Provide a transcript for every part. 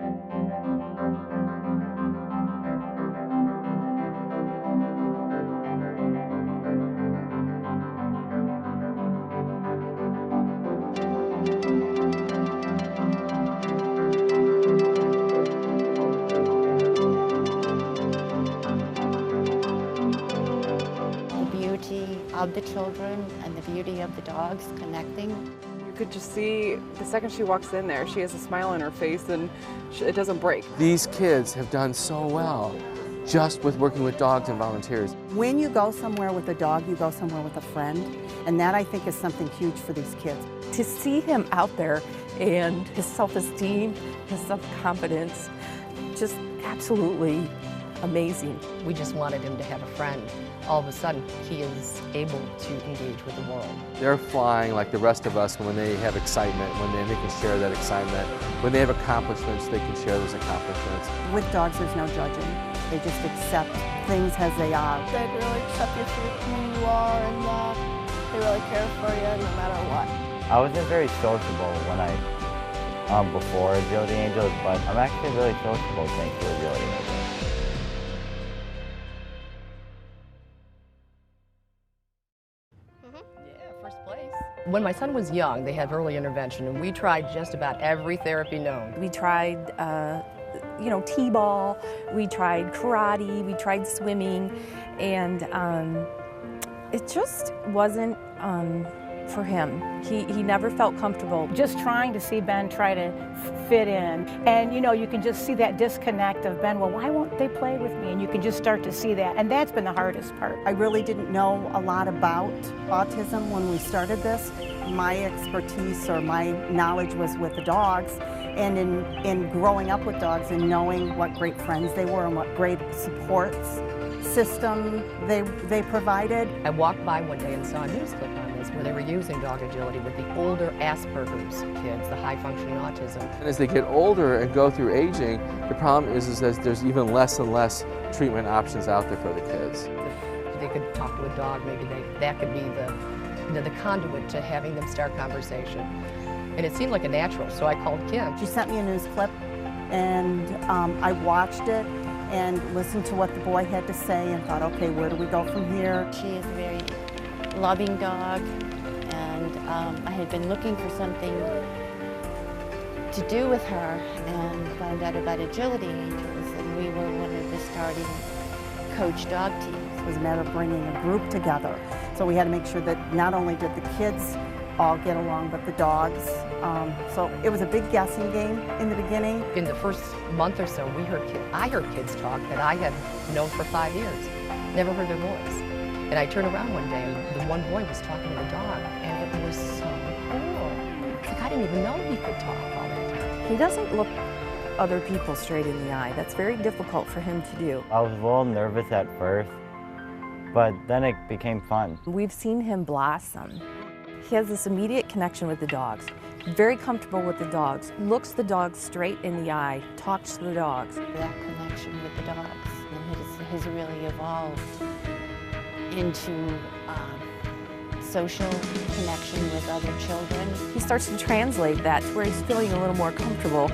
The beauty of the children and the beauty of the dogs connecting. You could just see the second she walks in there, she has a smile on her face and it doesn't break. These kids have done so well just with working with dogs and volunteers. When you go somewhere with a dog, you go somewhere with a friend, and that I think is something huge for these kids. To see him out there and his self-esteem, his self-confidence, just absolutely amazing. We just wanted him to have a friend. All of a sudden, he is able to engage with the world. They're flying like the rest of us when they have excitement, when they can share that excitement. When they have accomplishments, they can share those accomplishments. With dogs, there's no judging. They just accept things as they are. They really accept you for who you are, and they really care for you no matter what. I wasn't very sociable when before Agility Angels, but I'm actually really sociable thanks to Agility Angels. Yeah, first place. When my son was young, they had early intervention, and we tried just about every therapy known. We tried, t-ball, we tried karate, we tried swimming, and it just wasn't for him. He never felt comfortable. Just trying to see Ben try to fit in. And you can just see that disconnect of Ben, well, why won't they play with me? And you can just start to see that. And that's been the hardest part. I really didn't know a lot about autism when we started this. My expertise or my knowledge was with the dogs, and in growing up with dogs and knowing what great friends they were and what great supports system they provided. I walked by one day and saw a news clip on this where they were using dog agility with the older Asperger's kids, the high-functioning autism. And as they get older and go through aging, the problem is that there's even less and less treatment options out there for the kids. If they could talk to a dog, maybe that could be the conduit to having them start conversation. And it seemed like a natural, so I called Kim. She sent me a news clip, and I watched it and listened to what the boy had to say and thought, okay, where do we go from here? She is a very loving dog, and I had been looking for something to do with her and found out about Agility Angels, and we were one of the starting coach dog teams. It was a matter of bringing a group together. So we had to make sure that not only did the kids all get along, but the dogs. So it was a big guessing game in the beginning. In the first month or so, I heard kids talk that I had known for 5 years, never heard their voice. And I turned around one day, and the one boy was talking to the dog, and it was so cool. It's like I didn't even know he could talk all that time. He doesn't look other people straight in the eye. That's very difficult for him to do. I was a little nervous at first, but then it became fun. We've seen him blossom. He has this immediate connection with the dogs, very comfortable with the dogs, looks the dogs straight in the eye, talks to the dogs. That connection with the dogs has really evolved into social connection with other children. He starts to translate that to where he's feeling a little more comfortable,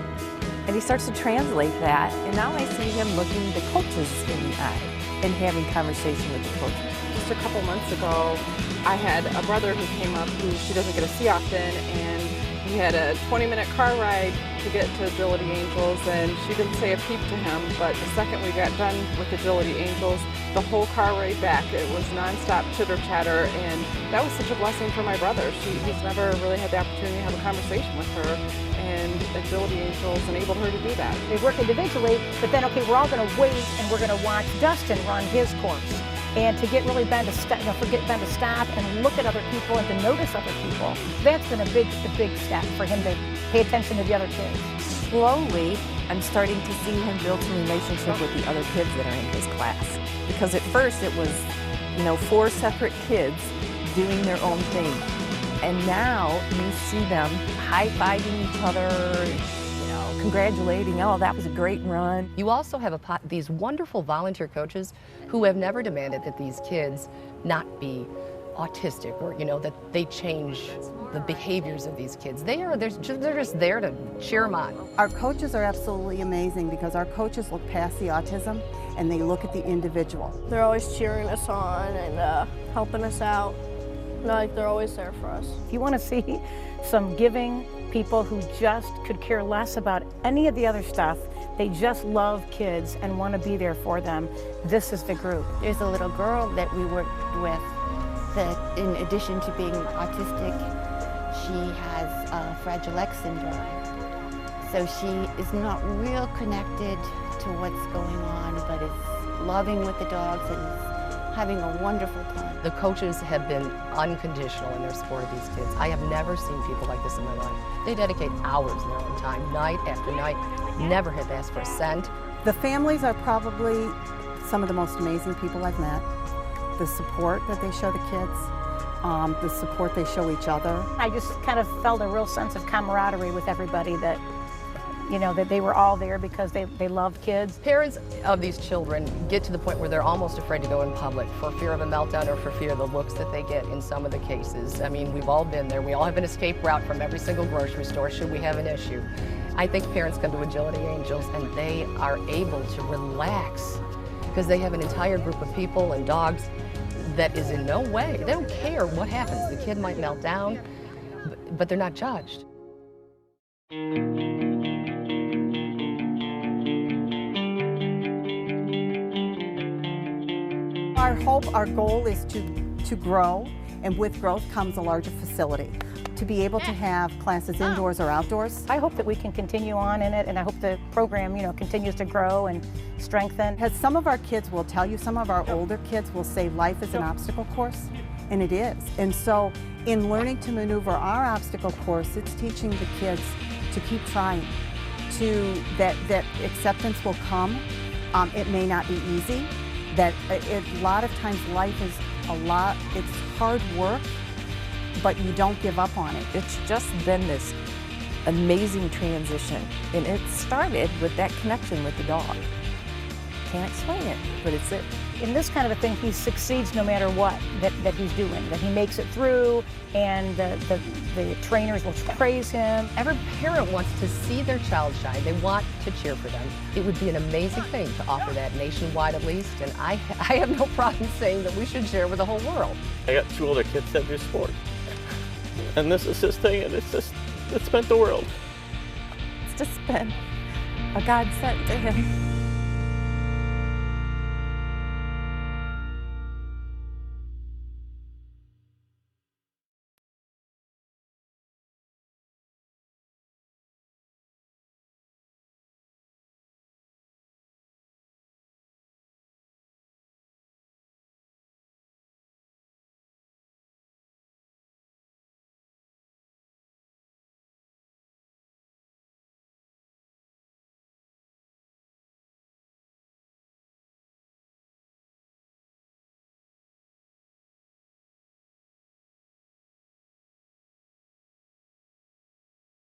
and he starts to translate that, and now I see him looking the coaches in the eye and having conversation with the coaches. Just a couple months ago, I had a brother who came up who she doesn't get to see often, and we had a 20-minute car ride to get to Agility Angels, and she didn't say a peep to him, but the second we got done with Agility Angels, the whole car ride back, it was nonstop chitter-chatter, and that was such a blessing for my brother. He's never really had the opportunity to have a conversation with her, and Agility Angels enabled her to do that. They work individually, but then, okay, we're all going to wait and we're going to watch Dustin run his course. And to get really Ben to stop, get Ben to stop and look at other people and to notice other people, that's been a big step for him to pay attention to the other kids. Slowly, I'm starting to see him build some relationship with the other kids that are in his class. Because at first it was, 4 separate kids doing their own thing. And now you see them high-fiving each other, congratulating, oh, that was a great run. You also have these wonderful volunteer coaches who have never demanded that these kids not be autistic or, that they change the behaviors of these kids. They're just there to cheer them on. Our coaches are absolutely amazing because our coaches look past the autism and they look at the individual. They're always cheering us on and helping us out. Like, they're always there for us. If you want to see some giving people who just could care less about any of the other stuff, they just love kids and want to be there for them, this is the group. There's a little girl that we worked with that, in addition to being autistic, she has Fragile X syndrome. So she is not real connected to what's going on, but is loving with the dogs and is having a wonderful time. The coaches have been unconditional in their support of these kids. I have never seen people like this in my life. They dedicate hours of their own time, night after night, never have asked for a cent. The families are probably some of the most amazing people I've met. The support that they show the kids, the support they show each other. I just kind of felt a real sense of camaraderie with everybody, that, you know, that they were all there because they love kids. Parents of these children get to the point where they're almost afraid to go in public for fear of a meltdown or for fear of the looks that they get in some of the cases. I mean, we've all been there. We all have an escape route from every single grocery store should we have an issue. I think parents come to Agility Angels and they are able to relax because they have an entire group of people and dogs that is in no way, they don't care what happens. The kid might melt down, but they're not judged. Our hope, our goal is to grow, and with growth comes a larger facility. To be able to have classes indoors or outdoors. I hope that we can continue on in it, and I hope the program, you know, continues to grow and strengthen. Because some of our kids will tell you, some of our older kids will say life is an obstacle course, and it is. And so in learning to maneuver our obstacle course, it's teaching the kids to keep trying, that acceptance will come. It may not be easy, that a lot of times life is it's hard work, but you don't give up on it. It's just been this amazing transition, and it started with that connection with the dog. Can't explain it, but it's it. In this kind of a thing, he succeeds no matter what that he's doing, that he makes it through, and the trainers will praise him. Every parent wants to see their child shine. They want to cheer for them. It would be an amazing thing to offer that nationwide at least, and I have no problem saying that we should share with the whole world. I got 2 older kids that do sport, and this is his thing, and it's meant the world. It's just been a godsend to him.